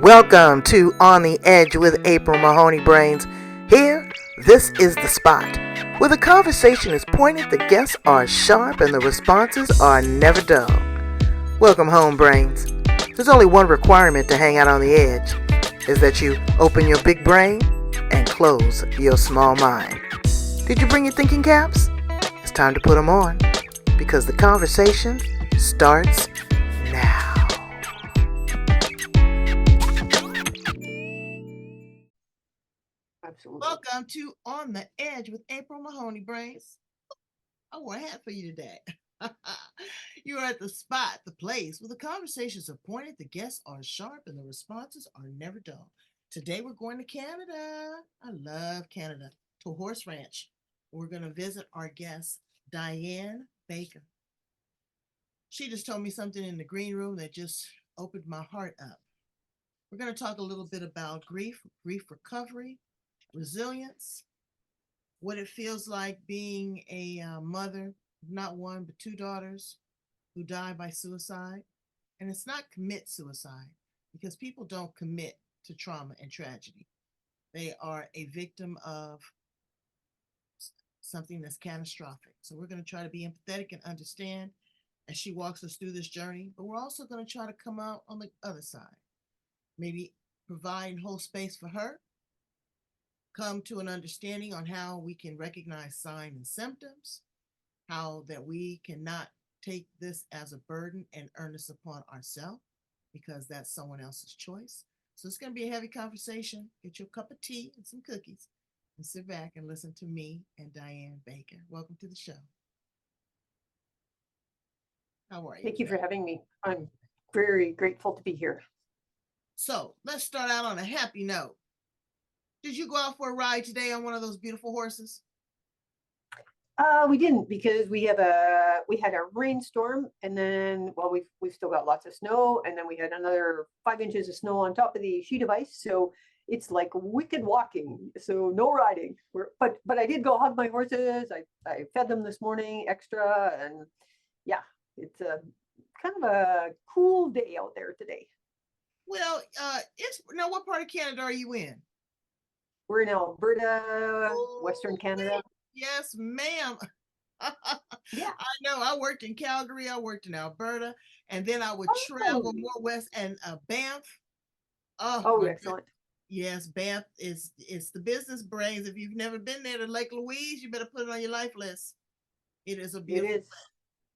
Welcome to On the Edge with April Mahoney Brains. Here, this is the spot where the conversation is pointed, the guests are sharp, and the responses are never dull. Welcome home, Brains. There's only one requirement to hang out on the edge, is that you open your big brain and close your small mind. Did you bring your thinking caps? It's time to put them on, because the conversation starts now. Absolutely. Welcome to On the Edge with April Mahoney Brains. I wore a hat for you today. You are at the spot, the place where the conversations are pointed, the guests are sharp, and the responses are never dull. Today we're going to Canada. I love Canada, to Horse Ranch. We're going to visit our guest, Diane Baker. She just told me something in the green room that just opened my heart up. We're going to talk a little bit about grief recovery, resilience, what it feels like being a mother, not one, but two daughters who died by suicide. And it's not commit suicide, because people don't commit to trauma and tragedy. They are a victim of something that's catastrophic. So we're going to try to be empathetic and understand as she walks us through this journey, but we're also going to try to come out on the other side. Maybe provide and hold space for her, come to an understanding on how we can recognize signs and symptoms, how that we cannot take this as a burden and earn this upon ourselves, because that's someone else's choice. So it's going to be a heavy conversation. Get your cup of tea and some cookies and sit back and listen to me and Diane Baker. Welcome to the show. How are you? Thank you for having me. I'm very grateful to be here. So let's start out on a happy note. Did you go out for a ride today on one of those beautiful horses? We didn't, because we had a rainstorm, and then we've still got lots of snow, and then we had another 5 inches of snow on top of the sheet of ice. So it's like wicked walking. So no riding. But I did go hug my horses. I fed them this morning extra, and yeah, it's a kind of a cool day out there today. Well, it's now. What part of Canada are you in? We're in Alberta, Western Canada. Yes, ma'am. Yeah. I know. I worked in Calgary. I worked in Alberta, and then I would travel more west and Banff. Oh, excellent. Goodness. Yes, Banff is the business brains. If you've never been there to Lake Louise, you better put it on your life list. It is a beautiful.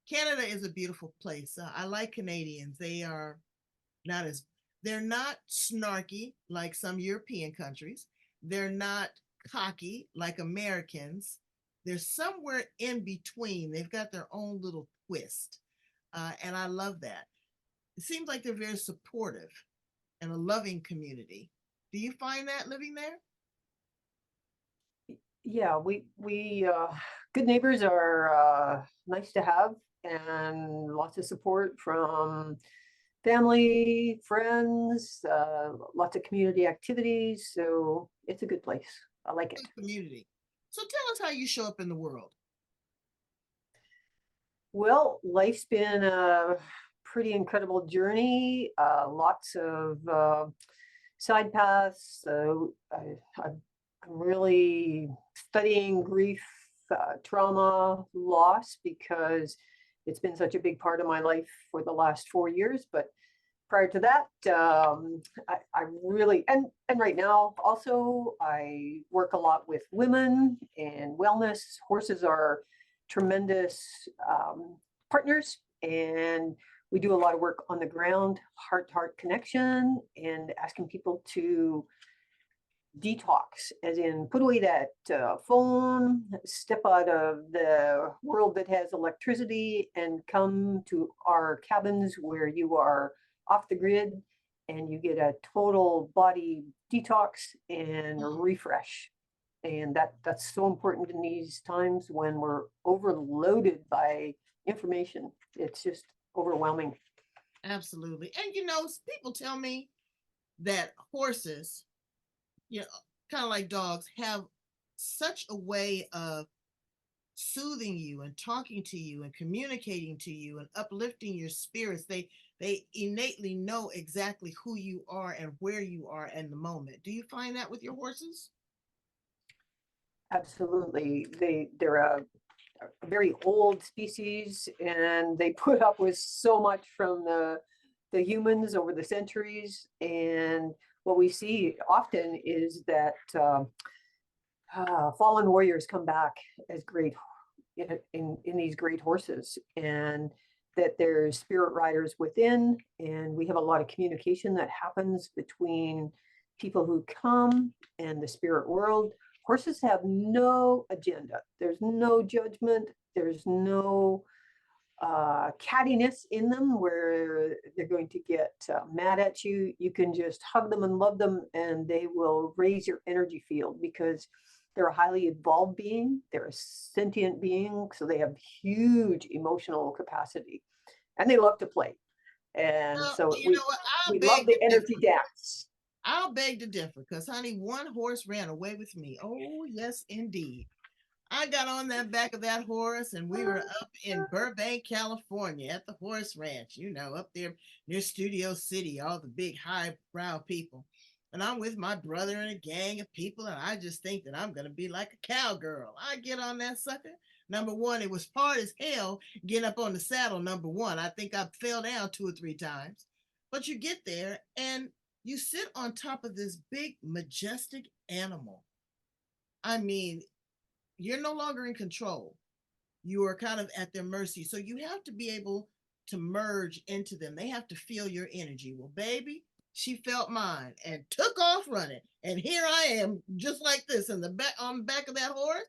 Canada is a beautiful place. I like Canadians. They are not as they're not snarky like some European countries. They're not cocky like Americans. They're somewhere in between. They've got their own little twist. And I love that. It seems like they're very supportive and a loving community. Do you find that living there? Yeah, we good neighbors are nice to have, and lots of support from family, friends, lots of community activities. So it's a good place. I like it. Community. So tell us how you show up in the world. Well, life's been a pretty incredible journey. Lots of side paths. So I'm really studying grief, trauma, loss, because it's been such a big part of my life for the last 4 years. But prior to that, I really, and right now also, I work a lot with women and wellness. Horses are tremendous partners, and we do a lot of work on the ground, heart-to-heart connection, and asking people to detox, as in put away that phone, step out of the world that has electricity, and come to our cabins where you are off the grid and you get a total body detox and refresh. And that's so important in these times when we're overloaded by information. It's just overwhelming. Absolutely. And people tell me that horses, kind of like dogs, have such a way of soothing you and talking to you and communicating to you and uplifting your spirits. They They innately know exactly who you are and where you are in the moment. Do you find that with your horses? Absolutely. They're a very old species, and they put up with so much from the humans over the centuries. And what we see often is that fallen warriors come back as great in these great horses, and that there's spirit riders within, and we have a lot of communication that happens between people who come and the spirit world. Horses have no agenda. There's no judgment. There's no cattiness in them where they're going to get mad at you. You can just hug them and love them, and they will raise your energy field because they're a highly evolved being. They're a sentient being, so they have huge emotional capacity, and they love to play. And Well, so you know what? I'll we love beg to the energy differ. dance. I'll beg to differ because, honey, one horse ran away with me. Oh, yes, indeed. I got on that back of that horse and we were up in Burbank, California at the horse ranch, up there near Studio City, all the big highbrow people. And I'm with my brother and a gang of people, and I just think that I'm going to be like a cowgirl. I get on that sucker. Number one, it was hard as hell getting up on the saddle. Number one, I think I fell down 2 or 3 times. But you get there and you sit on top of this big, majestic animal. I mean, you're no longer in control. You are kind of at their mercy. So you have to be able to merge into them. They have to feel your energy. Well, baby, she felt mine and took off running. And here I am, just like this, in the back on the back of that horse.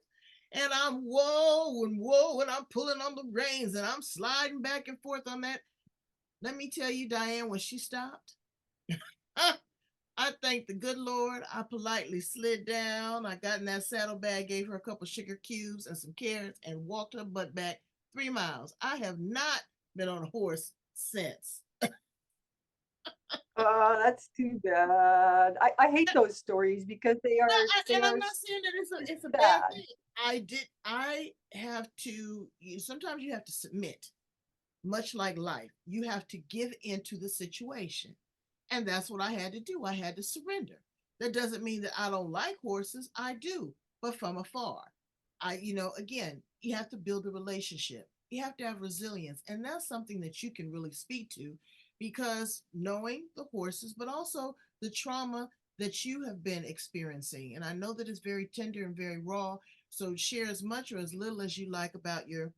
And I'm whoa, and I'm pulling on the reins and I'm sliding back and forth on that. Let me tell you, Diane, when she stopped, I thanked the good Lord. I politely slid down. I got in that saddlebag, gave her a couple sugar cubes and some carrots, and walked her butt back 3 miles. I have not been on a horse since. Oh, that's too bad. I hate those stories because No, they and are I'm not saying that it's a bad sad. thing. I have to. Sometimes you have to submit, much like life. You have to give into the situation. And that's what I had to do. I had to surrender. That doesn't mean that I don't like horses. I do, but from afar. Again, you have to build a relationship. You have to have resilience. And that's something that you can really speak to because knowing the horses, but also the trauma that you have been experiencing. And I know that it's very tender and very raw. So share as much or as little as you like about your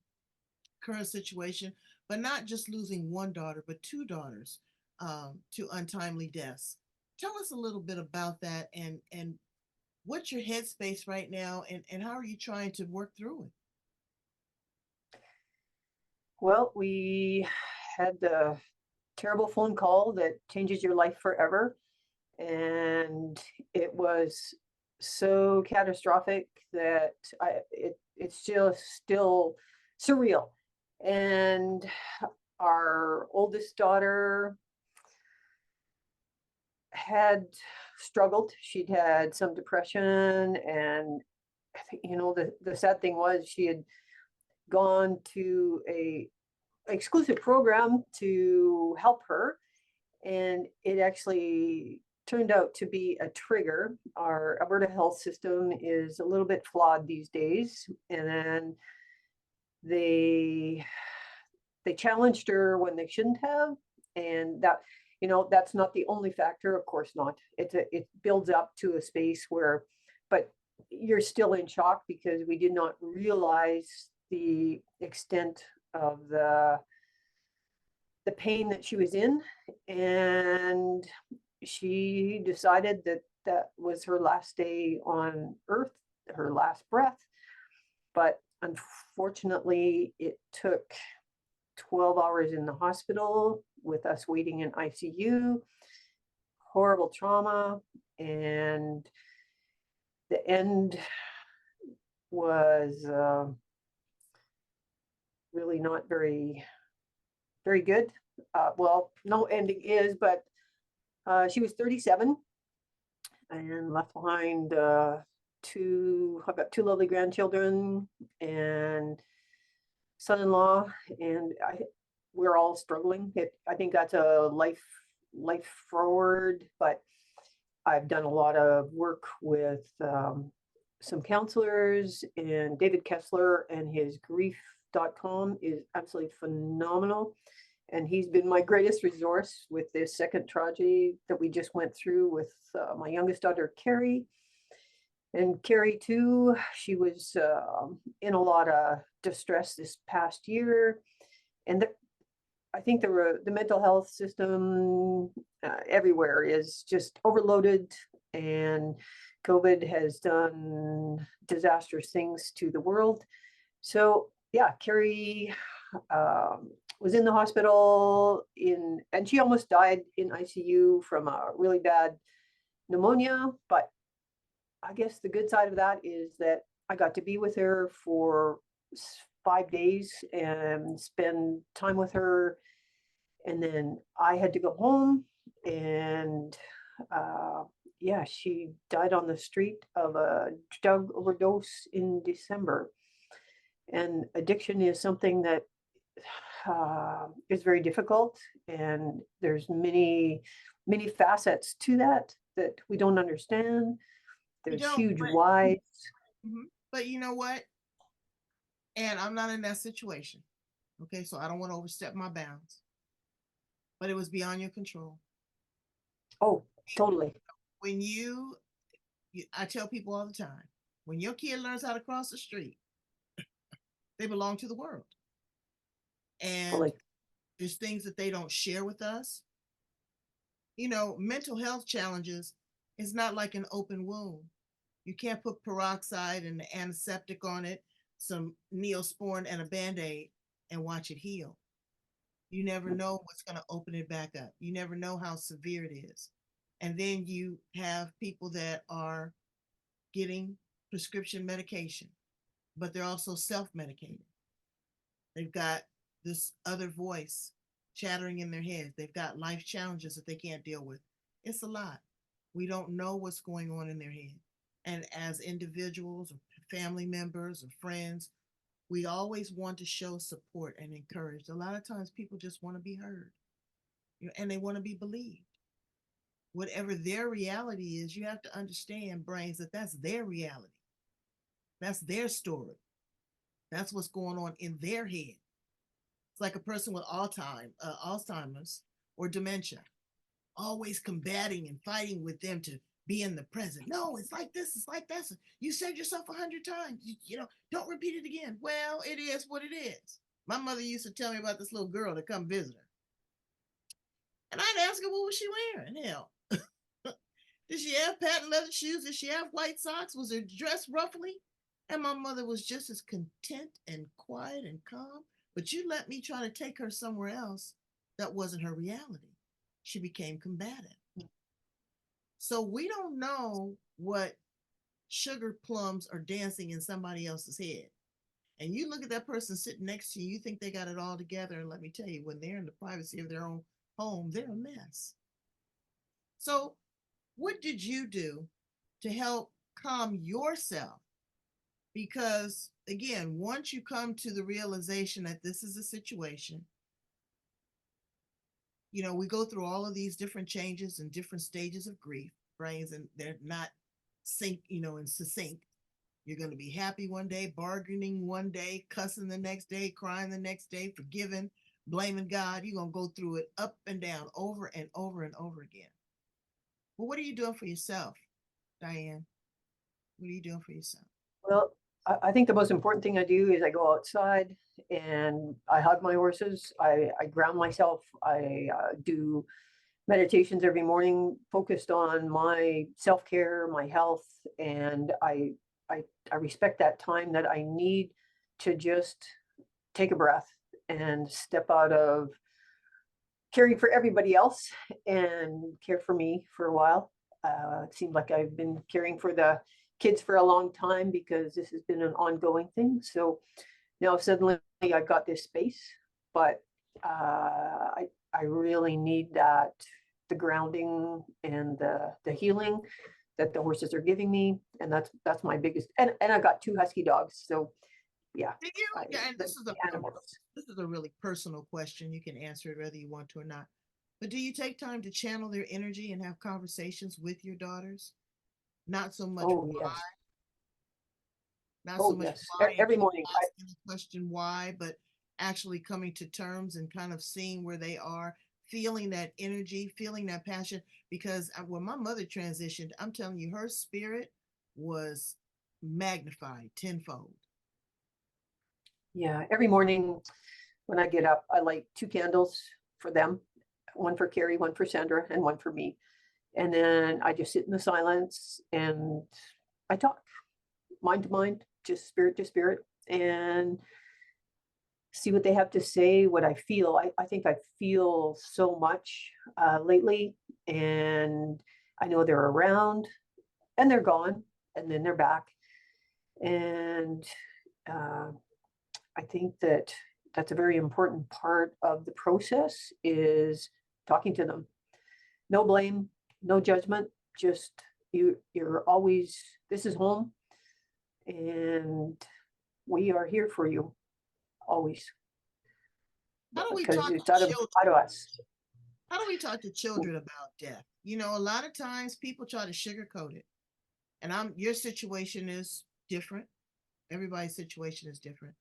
current situation, but not just losing one daughter, but 2 daughters to untimely deaths. Tell us a little bit about that and what's your headspace right now and how are you trying to work through it? Well, we had the terrible phone call that changes your life forever. And it was so catastrophic that it's just still surreal. And our oldest daughter had struggled. She'd had some depression, and I think, the sad thing was she had gone to a exclusive program to help her, and it actually turned out to be a trigger. Our Alberta health system is a little bit flawed these days, and then they they challenged her when they shouldn't have, and that's not the only factor, of course not. It builds up to a space where, but you're still in shock because we did not realize the extent of the pain that she was in, and she decided that that was her last day on earth, her last breath. But unfortunately, it took 12 hours in the hospital with us waiting in ICU, horrible trauma, and the end was really not very good. Well, no ending is, but she was 37 and left behind I've got 2 lovely grandchildren and son-in-law, and we're all struggling. I think that's a life forward, but I've done a lot of work with some counselors, and David Kessler and his grief.com is absolutely phenomenal. And he's been my greatest resource with this second tragedy that we just went through with my youngest daughter, Carrie. And Carrie too, she was in a lot of distress this past year. And I think the mental health system everywhere is just overloaded, and COVID has done disastrous things to the world. So yeah, Carrie was in the hospital and she almost died in ICU from a really bad pneumonia. But I guess the good side of that is that I got to be with her for 5 days and spend time with her. And then I had to go home, and yeah, she died on the street of a drug overdose in December. And addiction is something that is very difficult, and there's many facets to that we don't understand. You There's don't, huge but, whys. but you know what? And I'm not in that situation. Okay, so I don't want to overstep my bounds. But it was beyond your control. Oh, totally. When I tell people all the time, when your kid learns how to cross the street, they belong to the world. And Totally. there's things that they don't share with us. Mental health challenges is not like an open wound. You can't put peroxide and antiseptic on it, some Neosporin and a Band-Aid, and watch it heal. You never know what's going to open it back up. You never know how severe it is. And then you have people that are getting prescription medication, but they're also self-medicated. They've got this other voice chattering in their head. They've got life challenges that they can't deal with. It's a lot. We don't know what's going on in their head. And as individuals or family members or friends, we always want to show support and encourage. A lot of times people just want to be heard, and they want to be believed. Whatever their reality is, you have to understand, brains, that that's their reality. That's their story. That's what's going on in their head. It's like a person with Alzheimer's or dementia, always combating and fighting with them to be in the present. No, it's like this, it's like that. You said yourself 100 times, don't repeat it again. Well, it is what it is. My mother used to tell me about this little girl that come visit her. And I'd ask her, what was she wearing? Hell, did she have patent leather shoes? Did she have white socks? Was her dress ruffly? And my mother was just as content and quiet and calm. But you let me try to take her somewhere else that wasn't her reality. She became combative. So we don't know what sugar plums are dancing in somebody else's head. And you look at that person sitting next to you, you think they got it all together. And let me tell you, when they're in the privacy of their own home, they're a mess. So what did you do to help calm yourself? Because again, once you come to the realization that this is a situation, we go through all of these different changes and different stages of grief, brains, and they're not in succinct. You're going to be happy one day, bargaining one day, cussing the next day, crying the next day, forgiving, blaming God. You're going to go through it up and down over and over and over again. But what are you doing for yourself, Diane? What are you doing for yourself? Well, I think the most important thing I do is I go outside and I hug my horses. I ground myself. I do meditations every morning focused on my self-care, my health, and I respect that time that I need to just take a breath and step out of caring for everybody else and care for me for a while. It seemed like I've been caring for the kids for a long time because this has been an ongoing thing. So now suddenly I've got this space, but I really need the grounding and the healing that the horses are giving me. And that's my biggest, and I've got 2 husky dogs. So Yeah, Do you? I, Yeah, and the, the animals. this is a really personal question. You can answer it whether you want to or not. But do you take time to channel their energy and have conversations with your daughters? Not so much Oh why, yes, not so oh much yes. why, and Every keep morning, asking the question why, but actually coming to terms and kind of seeing where they are, feeling that energy, feeling that passion. Because when my mother transitioned, I'm telling you, her spirit was magnified tenfold. yeah, every morning when I get up, I light two candles for them, one for Carrie, one for Sandra, and one for me. And then I just sit in the silence and I talk mind to mind, just spirit to spirit, and see what they have to say, what I feel. I think I feel so much lately, and I know they're around and they're gone and then they're back. And uh, I think that that's a very important part of the process is talking to them. No blame, no judgment, just you're always, this is home and we are here for you always How do we because talk it's to children? out of us. How do we talk to children about death? You know, a lot of times people try to sugarcoat it. And your situation is different. Everybody's situation is different.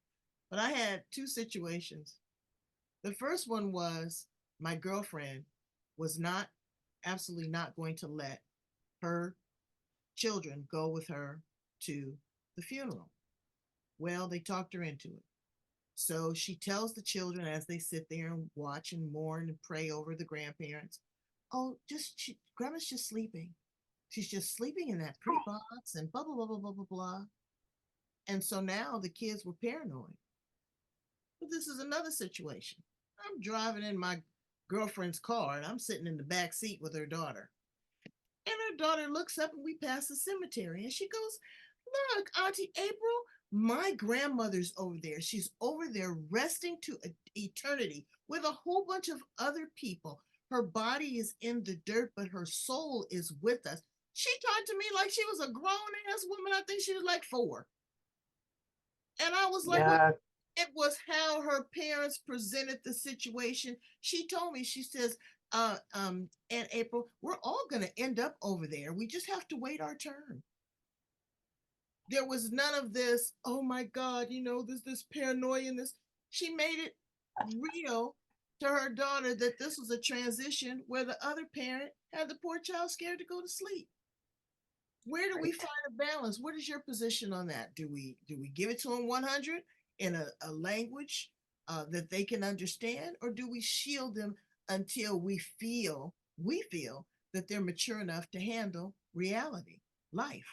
But I had two situations. The first one was my girlfriend was not absolutely not going to let her children go with her to the funeral. Well, they talked her into it. So she tells the children as they sit there and watch and mourn and pray over the grandparents, oh, grandma's just sleeping. She's just sleeping in that pretty box and blah, blah, blah, blah, blah, blah, blah. And so now the kids were paranoid. But this is another situation. I'm driving in my girlfriend's car and I'm sitting in the back seat with her daughter. And her daughter looks up and we pass the cemetery and she goes, look, Auntie April, my grandmother's over there. She's over there resting to eternity with a whole bunch of other people. Her body is in the dirt, but her soul is with us. She talked to me like she was a grown ass woman. I think she was like 4. And I was like, what? Yeah, It was how her parents presented the situation. She told me, she says, Aunt April, we're all going to end up over there. We just have to wait our turn. There was none of this, oh my God, this paranoia and this. She made it real to her daughter that this was a transition where the other parent had the poor child scared to go to sleep. Where do we right. find a balance? What is your position on that? Do we give it to them 100 in a language that they can understand, or do we shield them until we feel that they're mature enough to handle reality, life?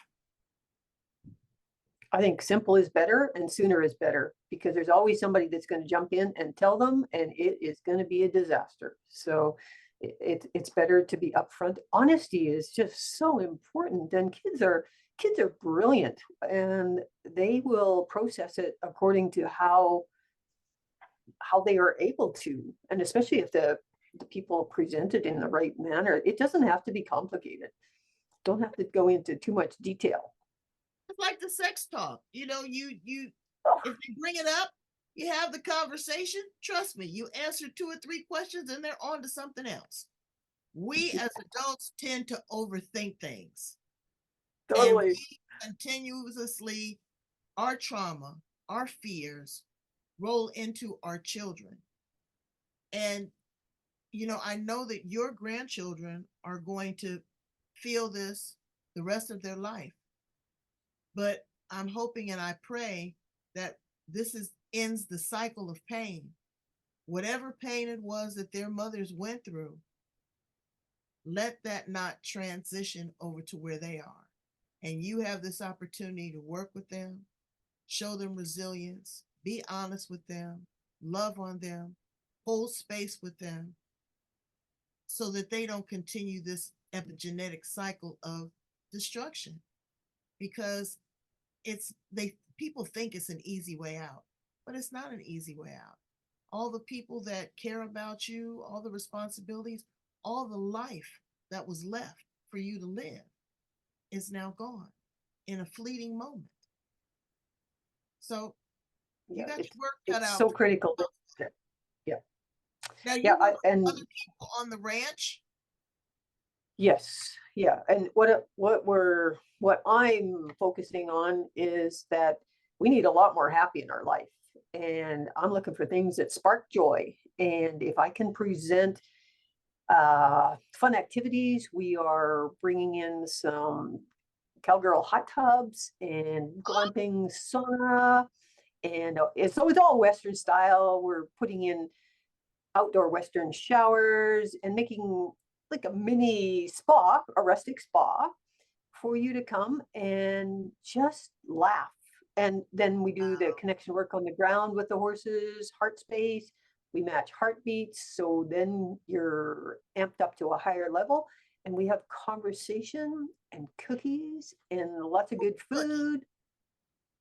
I think simple is better and sooner is better because there's always somebody that's going to jump in and tell them, and it is going to be a disaster. So it's better to be upfront. Honesty is just so important, and kids are brilliant, and they will process it according to how they are able to, and especially if the people present it in the right manner. It doesn't have to be complicated. Don't have to go into too much detail. It's like the sex talk. You Oh, if you bring it up, you have the conversation. Trust me, you answer 2 or 3 questions, and they're on to something else. We as adults tend to overthink things, and totally. we continuously our trauma, our fears roll into our children. And I know that your grandchildren are going to feel this the rest of their life. But I'm hoping and I pray that this is ends the cycle of pain. Whatever pain it was that their mothers went through, let that not transition over to where they are. And you have this opportunity to work with them, show them resilience, be honest with them, love on them, hold space with them so that they don't continue this epigenetic cycle of destruction. Because it's they people think it's an easy way out, but it's not an easy way out. All the people that care about you, all the responsibilities, all the life that was left for you to live is now gone in a fleeting moment. So You Yeah, got your work cut it's out so for you. critical. Yeah, Now yeah, you work with and other people on the ranch. yes, yeah, and what I'm focusing on is that we need a lot more happy in our life, and I'm looking for things that spark joy. And if I can present fun activities, we are bringing in some cowgirl hot tubs and glamping sauna, and it's all Western style. We're putting in outdoor Western showers and making like a mini spa, a rustic spa for you to come and just laugh. And then we do the connection work on the ground with the horses, heart space. We match heartbeats. So then you're amped up to a higher level. And we have conversation and cookies and lots of good food.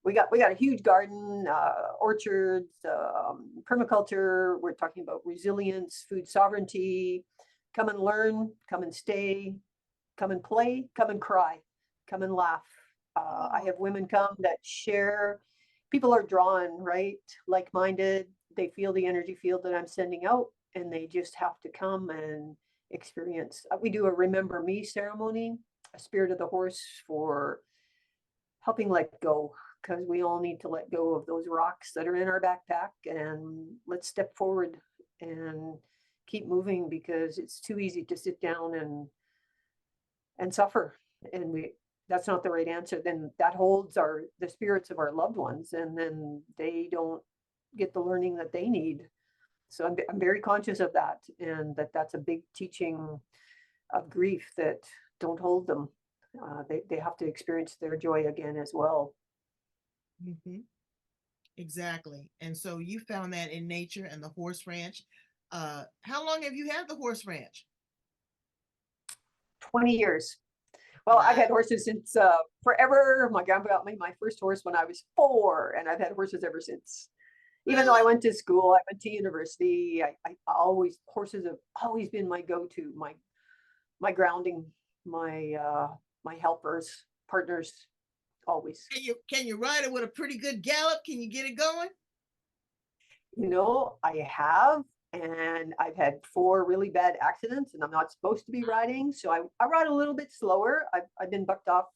We got a huge garden, orchards, permaculture. We're talking about resilience, food sovereignty. Come and learn, come and stay, come and play, come and cry, come and laugh. I have women come that share. People are drawn, right? Like-minded. They feel the energy field that I'm sending out, and they just have to come and experience. We do a remember me ceremony, a spirit of the horse for helping let go, because we all need to let go of those rocks that are in our backpack, and let's step forward and keep moving, because it's too easy to sit down and suffer, and we that's not the right answer. Then that holds the spirits of our loved ones, and then they don't get the learning that they need. So I'm very conscious of that, and that's a big teaching of grief, that don't hold them. They have to experience their joy again as well. Hmm. Exactly. And so you found that in nature and the horse ranch. How long have you had the horse ranch? 20 years. Well, I've Wow. had horses since forever. My grandpa got me my first horse when I was 4, and I've had horses ever since. Even though Really? I went to school, I went to university. I always horses have always been my go-to, my grounding, my helpers, partners, always. Can you ride it with a pretty good gallop? Can you get it going? I have, and I've had 4 really bad accidents, and I'm not supposed to be riding, so I ride a little bit slower. I've been bucked off,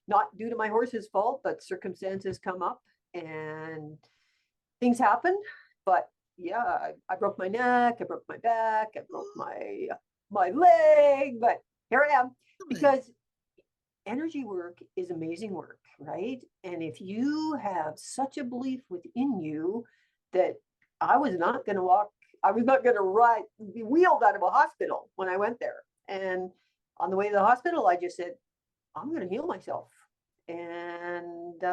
not due to my horse's fault, but circumstances come up and things happen. But yeah, I broke my neck, I broke my back, I broke my leg, but here I am, Really? because energy work is amazing work, right? And if you have such a belief within you that I was not going to walk, I was not going to be wheeled out of a hospital when I went there. And on the way to the hospital, I just said, I'm going to heal myself. And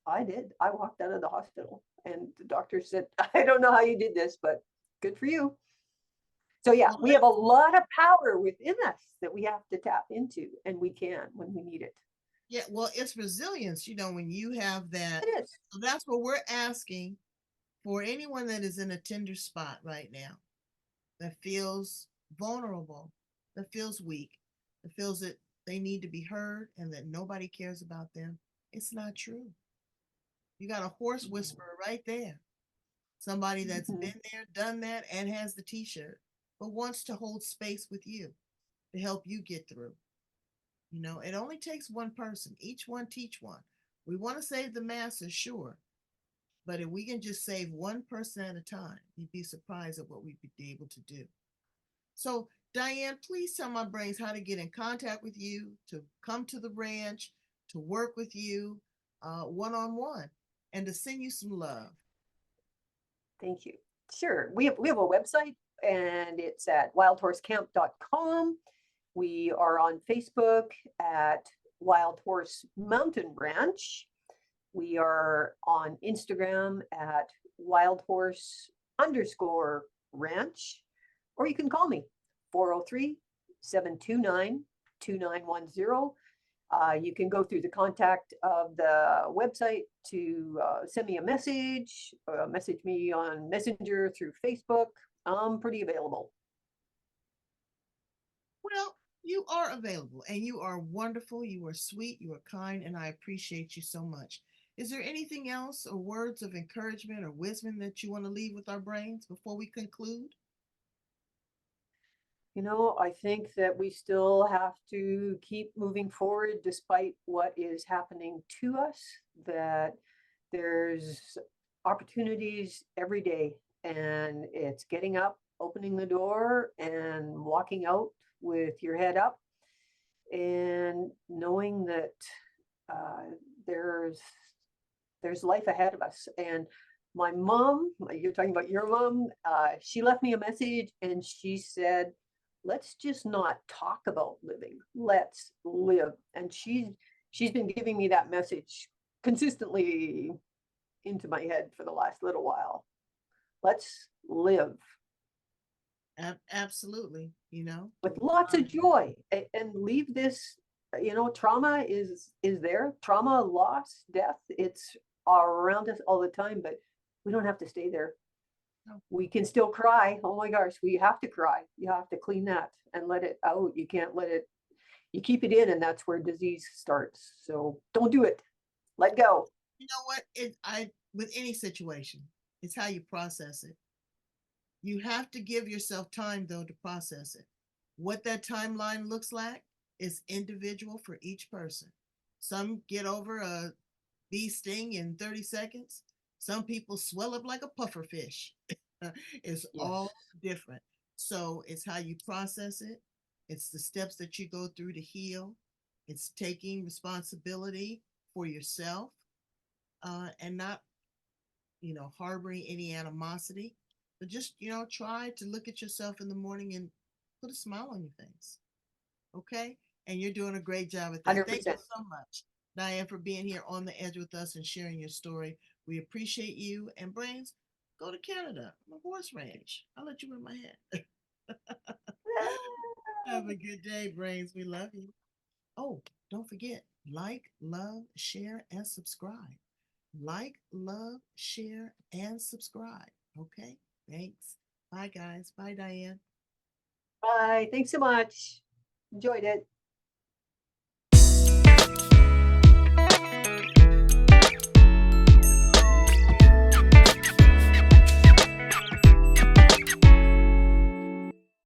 I did. I walked out of the hospital, and the doctor said, I don't know how you did this, but good for you. So yeah, Well, we have a lot of power within us that we have to tap into, and we can when we need it. yeah, well, it's resilience, when you have that. It is. So that's what we're asking for anyone that is in a tender spot right now, that feels vulnerable, that feels weak, that feels that they need to be heard and that nobody cares about them. It's not true. You got a horse whisperer right there. Somebody that's Mhm. been there, done that, and has the t shirt, but wants to hold space with you to help you get through. It only takes one person, each one teach one. We want to save the masses, sure, but if we can just save one person at a time, you'd be surprised at what we'd be able to do. So, Diane, please tell my brains how to get in contact with you, to come to the ranch, to work with you one on one, and to send you some love. Thank you. Sure. We have a website, and it's at wildhorsecamp.com. We are on Facebook at Wild Horse Mountain Ranch. We are on Instagram at wildhorse_ranch, or you can call me 403-729-2910. You can go through the contact of the website to send me a message me on Messenger through Facebook. I'm pretty available. Well, you are available and you are wonderful. You are sweet. You are kind. And I appreciate you so much. Is there anything else or words of encouragement or wisdom that you want to leave with our brains before we conclude? I think that we still have to keep moving forward despite what is happening to us, that there's opportunities every day, and it's getting up, opening the door, and walking out with your head up, and knowing that uh, there's there's life ahead of us. And my mom, you're talking about your mom, she left me a message and she said, let's just not talk about living, let's live. And she's been giving me that message consistently into my head for the last little while. Let's live Absolutely. with lots of joy, and leave this, trauma is there, trauma, loss, death, it's around us all the time, but we don't have to stay there. No. We can still cry. Oh my gosh, we have to cry. You have to clean that and let it out. You can't let it, you keep it in, and that's where disease starts. So don't do it. Let go. You know what? With any situation, it's how you process it. You have to give yourself time though to process it. What that timeline looks like is individual for each person. Some get over a bee sting in 30 seconds. Some people swell up like a puffer fish. It's Yes. all different. So it's how you process it. It's the steps that you go through to heal. It's taking responsibility for yourself, and not, harboring any animosity. But just, try to look at yourself in the morning and put a smile on your face. Okay? And you're doing a great job at that. Thank you 100%. so much, Diane, for being here on the edge with us and sharing your story. We appreciate you. And Brains, go to Canada, on the horse ranch. I'll let you wear my hat. Have a good day, Brains. We love you. Oh, don't forget, like, love, share, and subscribe. Like, love, share, and subscribe. Okay? Thanks. Bye, guys. Bye, Diane. Bye. Thanks so much. Enjoyed it.